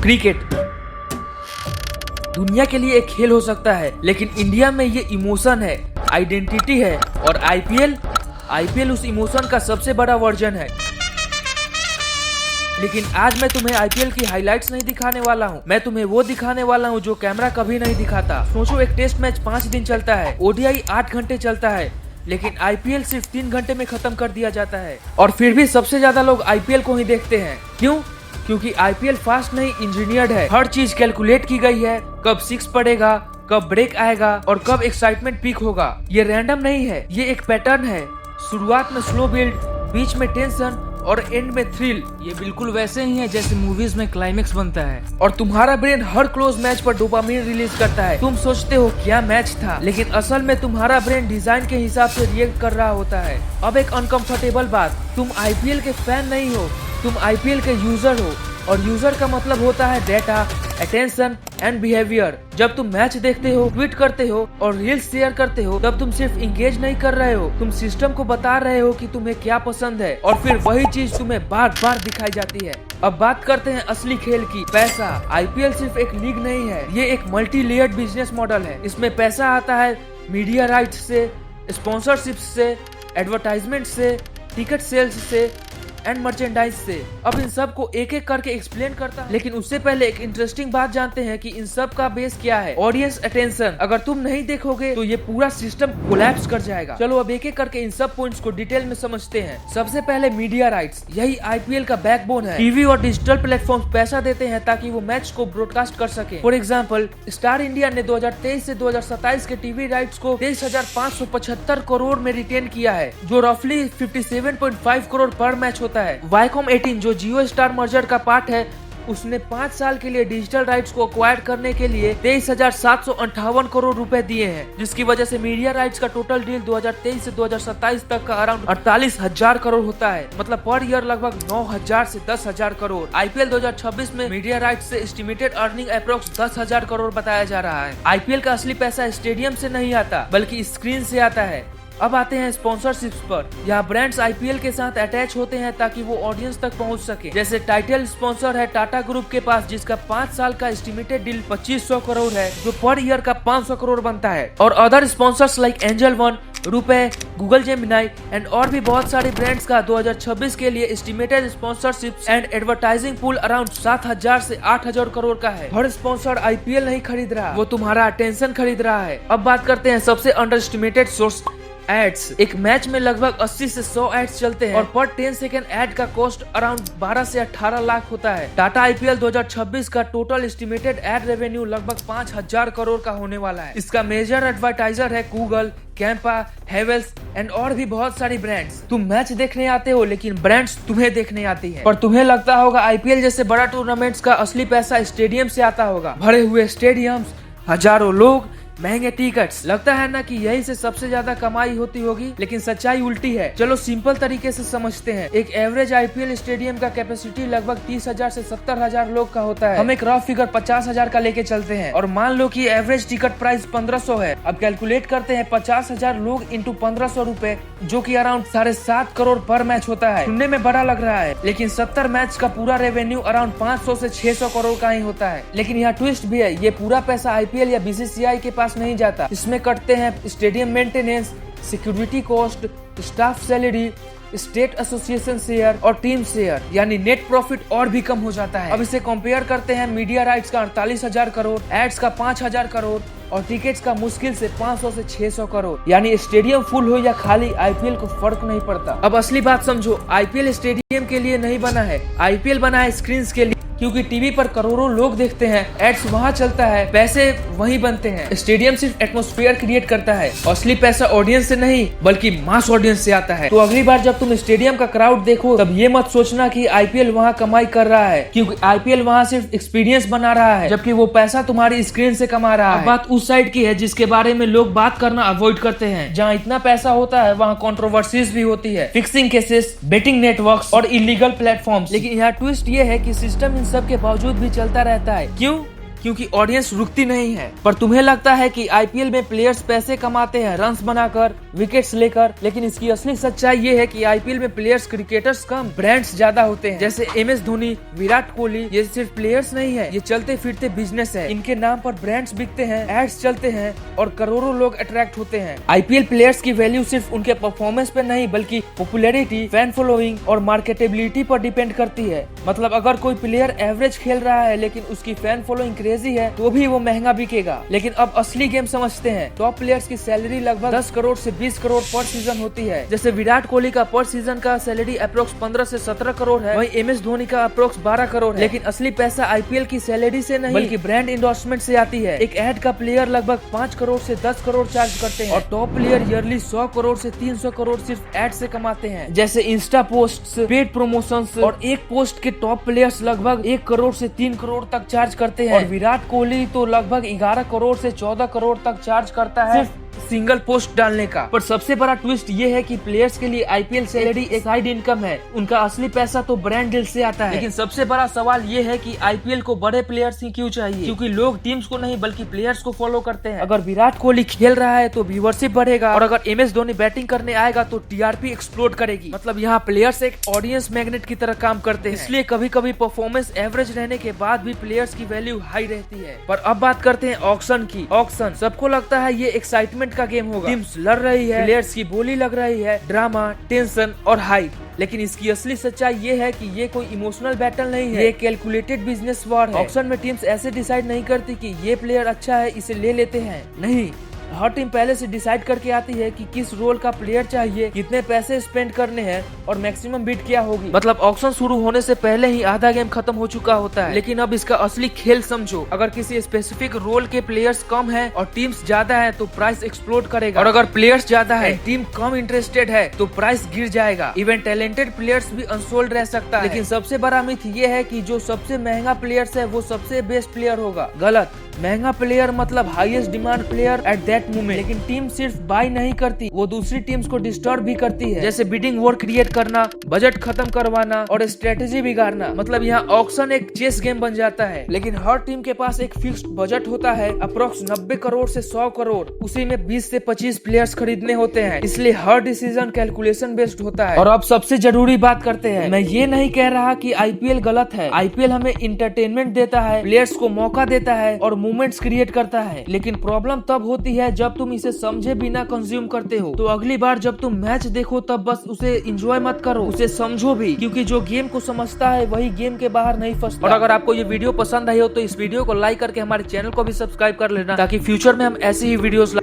Cricket दुनिया के लिए एक खेल हो सकता है, लेकिन इंडिया में ये इमोशन है, आइडेंटिटी है। और आईपीएल उस इमोशन का सबसे बड़ा वर्जन है। लेकिन आज मैं तुम्हें आईपीएल की हाइलाइट्स नहीं दिखाने वाला हूँ, मैं तुम्हें वो दिखाने वाला हूँ जो कैमरा कभी नहीं दिखाता। सोचो, एक टेस्ट मैच 5 दिन चलता है, ओडीआई 8 घंटे चलता है, लेकिन आईपीएल सिर्फ 3 घंटे में खत्म कर दिया जाता है। और फिर भी सबसे ज्यादा लोग आईपीएल को ही देखते हैं। क्यों? क्योंकि आईपीएल फास्ट नहीं, इंजीनियर्ड है। हर चीज कैलकुलेट की गई है, कब 6 पड़ेगा, कब ब्रेक आएगा और कब एक्साइटमेंट पीक होगा। ये रैंडम नहीं है, ये एक पैटर्न है। शुरुआत में स्लो बिल्ड, बीच में टेंशन और एंड में थ्रिल। ये बिल्कुल वैसे ही है जैसे मूवीज में क्लाइमेक्स बनता है। और तुम्हारा ब्रेन हर क्लोज मैच पर डोपामिन रिलीज करता है। तुम सोचते हो क्या मैच था, लेकिन असल में तुम्हारा ब्रेन डिजाइन के हिसाब से रिएक्ट कर रहा होता है। अब एक अनकंफर्टेबल बात, तुम आईपीएल के फैन नहीं हो, तुम आईपीएल के यूजर हो। और यूजर का मतलब होता है डेटा, अटेंशन एंड बिहेवियर। जब तुम मैच देखते हो, ट्वीट करते हो और रील्स शेयर करते हो, तब तुम सिर्फ इंगेज नहीं कर रहे हो, तुम सिस्टम को बता रहे हो कि तुम्हें क्या पसंद है, और फिर वही चीज तुम्हें बार बार दिखाई जाती है। अब बात करते हैं असली खेल की, पैसा। आईपीएल सिर्फ एक लीग नहीं है, ये एक मल्टी लेयर्ड बिजनेस मॉडल है। इसमें पैसा आता है मीडिया राइट्स से, स्पॉन्सरशिप से, एडवर्टाइजमेंट से, टिकट सेल्स से एंड मर्चेंडाइज से। अब इन सब को एक एक करके एक्सप्लेन करता है, लेकिन उससे पहले एक इंटरेस्टिंग बात जानते हैं कि इन सब का बेस क्या है। Audience attention. अगर तुम नहीं देखोगे तो ये पूरा सिस्टम कोलैप्स कर जाएगा। चलो अब एक एक करके इन सब पॉइंट्स को डिटेल में समझते हैं। सबसे पहले मीडिया राइट्स, यही आईपीएल का बैकबोन है। टीवी और डिजिटल प्लेटफॉर्म पैसा देते हैं ताकि वो मैच को ब्रॉडकास्ट कर सके। फॉर एग्जाम्पल, स्टार इंडिया ने 2023 से 2027 के टीवी राइट्स को 23,575 करोड़ में रिटेन किया है, जो रफली 57.5 करोड़ पर मैच होता है। वाईकॉम 18 जो जियो स्टार मर्जर का पार्ट है, उसने 5 साल के लिए डिजिटल राइट्स को अक्वायर करने के लिए 23,758 करोड़ रुपए दिए हैं, जिसकी वजह से मीडिया राइट्स का टोटल डील 2023 से 2027 तक का अराउंड 48,000 करोड़ होता है। मतलब पर ईयर लगभग 9,000 से 10,000 करोड़। आईपीएल 2026 में मीडिया राइट्स से एस्टिमेटेड अर्निंग अप्रोक्स 10,000 करोड़ बताया जा रहा है। आईपीएल का असली पैसा स्टेडियम से नहीं आता, बल्कि स्क्रीन से आता है। अब आते हैं स्पॉन्सरशिप्स पर। यहाँ ब्रांड्स आईपीएल के साथ अटैच होते हैं ताकि वो ऑडियंस तक पहुंच सके। जैसे टाइटल स्पॉन्सर है टाटा ग्रुप के पास, जिसका 5 साल का एस्टिमेटेड डील 2500 करोड़ है, जो पर ईयर का 500 करोड़ बनता है। और other sponsors like angel one, रुपए, गूगल जेमिनाई एंड और भी बहुत सारे ब्रांड्स का 2026 के लिए estimated sponsorships and advertising pool around 7,000 से 8,000 करोड़ का है। हर स्पॉन्सर आईपीएल नहीं खरीद रहा, वो तुम्हारा अटेंशन खरीद रहा है। अब बात करते हैं सबसे अंडर एस्टिमेटेड सोर्स, एड्स। एक मैच में लगभग 80 से 100 एड्स चलते हैं, और पर 10 सेकेंड एड का कॉस्ट अराउंड 12 से 18 लाख होता है। टाटा आईपीएल 2026 का टोटल एस्टिमेटेड एड रेवेन्यू लगभग 5,000 करोड़ का होने वाला है। इसका मेजर एडवर्टाइजर है गूगल, कैंपा, हेवेल्स एंड और भी बहुत सारी ब्रांड्स। तुम मैच देखने आते हो, लेकिन ब्रांड्स तुम्हें देखने आती है। पर तुम्हें लगता होगा आईपीएल जैसे बड़ा टूर्नामेंट्स का असली पैसा स्टेडियम से आता होगा। भरे हुए स्टेडियम्स, हजारों लोग, महंगे टिकट्स। लगता है ना कि यही से सबसे ज्यादा कमाई होती होगी, लेकिन सच्चाई उल्टी है। चलो सिंपल तरीके से समझते हैं। एक एवरेज आईपीएल स्टेडियम का कैपेसिटी लगभग 30,000 से 70,000 लोग का होता है। हम एक रफ फिगर 50,000 का लेके चलते हैं, और मान लो कि एवरेज टिकट प्राइस 1500 है। अब कैलकुलेट करते हैं 50,000 लोग इंटू 1500 रुपए, जो कि अराउंड 7.5 करोड़ पर मैच होता है। सुनने में बड़ा लग रहा है, लेकिन 70 मैच का पूरा रेवेन्यू अराउंड 500 से 600 करोड़ का ही होता है। लेकिन यहाँ ट्विस्ट भी है, ये पूरा पैसा आईपीएल या बीसीसीआई के पास नहीं जाता। इसमें कटते हैं stadium maintenance, security cost, staff salary, state association share और टीम शेयर, यानी नेट प्रॉफिट और भी कम हो जाता है। अब इसे कंपेयर करते हैं मीडिया राइट्स का 48,000 करोड़, एड्स का 5,000 करोड़ और टिकट्स का मुश्किल से 500 से 600 करोड़। यानी स्टेडियम फुल हो या खाली, आईपीएल को फर्क नहीं पड़ता। अब असली बात समझो, आईपीएल स्टेडियम के लिए नहीं बना है, आईपीएल बना है स्क्रीन के लिए। क्योंकि टीवी पर करोड़ों लोग देखते हैं, एड्स वहाँ चलता है, पैसे वहीं बनते हैं। स्टेडियम सिर्फ एटमॉस्फेयर क्रिएट करता है, असली पैसा ऑडियंस से नहीं बल्कि मास ऑडियंस से आता है। तो अगली बार जब तुम स्टेडियम का क्राउड देखो, तब ये मत सोचना कि आईपीएल वहाँ कमाई कर रहा है, क्योंकि आईपीएल वहाँ सिर्फ एक्सपीरियंस बना रहा है, जबकि वो पैसा तुम्हारी स्क्रीन से कमा रहा है। बात उस साइड की है जिसके बारे में लोग बात करना अवॉइड करते हैं। जहाँ इतना पैसा होता है वहाँ कंट्रोवर्सीज भी होती है, फिक्सिंग केसेस, बेटिंग नेटवर्क्स और इलीगल प्लेटफॉर्म्स। लेकिन यहाँ ट्विस्ट ये है कि सिस्टम इन सब के बावजूद भी चलता रहता है। क्यों? क्योंकि ऑडियंस रुकती नहीं है। पर तुम्हें लगता है कि आईपीएल में प्लेयर्स पैसे कमाते हैं रन्स बनाकर, विकेट्स लेकर। लेकिन इसकी असली सच्चाई ये है कि आईपीएल में प्लेयर्स क्रिकेटर्स कम, ब्रांड्स ज्यादा होते हैं। जैसे MS धोनी, विराट कोहली, ये सिर्फ प्लेयर्स नहीं है, ये चलते फिरते बिजनेस है। इनके नाम पर ब्रांड्स बिकते हैं, एड्स चलते हैं और करोड़ों लोग अट्रैक्ट होते हैं। आईपीएल प्लेयर्स की वैल्यू सिर्फ उनके परफॉर्मेंस पर नहीं बल्कि पॉपुलैरिटी, फैन फॉलोइंग और मार्केटेबिलिटी पर डिपेंड करती है। मतलब अगर कोई प्लेयर एवरेज खेल रहा है लेकिन उसकी फैन फॉलोइंग क्रेजी है तो भी वो महंगा बिकेगा। लेकिन अब असली गेम समझते हैं। टॉप प्लेयर्स की सैलरी लगभग 10 करोड़ से 20 करोड़ पर सीजन होती है। जैसे विराट कोहली का पर सीजन का सैलरी अप्रोक्स 15 से 17 करोड़ है, वहीं MS धोनी का अप्रोक्स 12 करोड़ है। लेकिन असली पैसा आईपीएल की सैलरी से नहीं बल्कि ब्रांड इंडोर्समेंट से आती है। एक एड का प्लेयर लगभग 5 करोड़ से 10 करोड़ चार्ज करते हैं और टॉप प्लेयर ईयरली 100 करोड़ से 300 करोड़ सिर्फ एड से कमाते हैं। जैसे इंस्टा पोस्ट, पेड प्रमोशंस और एक पोस्ट के टॉप प्लेयर्स लगभग 1 करोड़ से 3 करोड़ तक चार्ज करते हैं और विराट कोहली तो लगभग 11 करोड़ से 14 करोड़ तक चार्ज करता है सिंगल पोस्ट डालने का। पर सबसे बड़ा ट्विस्ट ये है कि प्लेयर्स के लिए आईपीएल सैलरी एक साइड इनकम है, उनका असली पैसा तो ब्रांड डील से आता है। लेकिन सबसे बड़ा सवाल ये है कि आईपीएल को बड़े प्लेयर्स ही क्यों चाहिए? क्योंकि लोग टीम्स को नहीं बल्कि प्लेयर्स को फॉलो करते हैं। अगर विराट कोहली खेल रहा है तो व्यूअरशिप बढ़ेगा और अगर MS धोनी बैटिंग करने आएगा तो टीआरपी एक्सप्लोड करेगी। मतलब यहाँ प्लेयर्स एक ऑडियंस मैग्नेट की तरह काम करते हैं। इसलिए कभी कभी परफॉर्मेंस एवरेज रहने के बाद भी प्लेयर्स की वैल्यू हाई रहती है। पर अब बात करते हैं ऑक्शन की। ऑक्शन सबको लगता है ये एक्साइटमेंट का गेम होगा, टीम्स लड़ रही है, प्लेयर्स की बोली लग रही है, ड्रामा, टेंशन और हाइप। लेकिन इसकी असली सच्चाई ये है कि ये कोई इमोशनल बैटल नहीं है, ये कैलकुलेटेड बिजनेस वॉर है। ऑक्शन में टीम्स ऐसे डिसाइड नहीं करती कि ये प्लेयर अच्छा है इसे ले लेते हैं, नहीं, हर टीम पहले से डिसाइड करके आती है कि किस रोल का प्लेयर चाहिए, कितने पैसे स्पेंड करने हैं और मैक्सिमम बिड क्या होगी। मतलब ऑक्शन शुरू होने से पहले ही आधा गेम खत्म हो चुका होता है। लेकिन अब इसका असली खेल समझो। अगर किसी स्पेसिफिक रोल के प्लेयर्स कम है और टीम्स ज्यादा है तो प्राइस एक्सप्लोड करेगा और अगर प्लेयर्स ज्यादा है, टीम कम इंटरेस्टेड है तो प्राइस गिर जाएगा। इवन टैलेंटेड प्लेयर्स भी अनसोल्ड रह सकता है। लेकिन सबसे बड़ा मिथ ये है कि जो सबसे महंगा प्लेयर्स है वो सबसे बेस्ट प्लेयर होगा। गलत। महंगा प्लेयर मतलब highest demand player at that moment. लेकिन टीम सिर्फ बाय नहीं करती, वो दूसरी टीम्स को डिस्टर्ब भी करती है। जैसे बिडिंग वॉर क्रिएट करना, बजट खत्म करवाना और स्ट्रेटेजी बिगाड़ना। मतलब यहाँ ऑक्शन एक चेस गेम बन जाता है। लेकिन हर टीम के पास एक फिक्स्ड बजट होता है, अप्रोक्स 90 करोड़ से 100 करोड़। उसी में 20 से 25 प्लेयर्स खरीदने होते हैं, इसलिए हर डिसीजन कैलकुलेशन बेस्ड होता है। और अब सबसे जरूरी बात करते हैं। मैं ये नहीं कह रहा कि आईपीएल गलत है। आईपीएल हमें इंटरटेनमेंट देता है, प्लेयर्स को मौका देता है और मूवमेंट्स क्रिएट करता है। लेकिन प्रॉब्लम तब होती है जब तुम इसे समझे बिना कंज्यूम करते हो। तो अगली बार जब तुम मैच देखो तब बस उसे एंजॉय मत करो, उसे समझो भी, क्योंकि जो गेम को समझता है वही गेम के बाहर नहीं फंसता। और अगर आपको ये वीडियो पसंद आई हो तो इस वीडियो को लाइक करके हमारे चैनल को भी सब्सक्राइब कर लेना ताकि फ्यूचर में हम ऐसी ही वीडियोस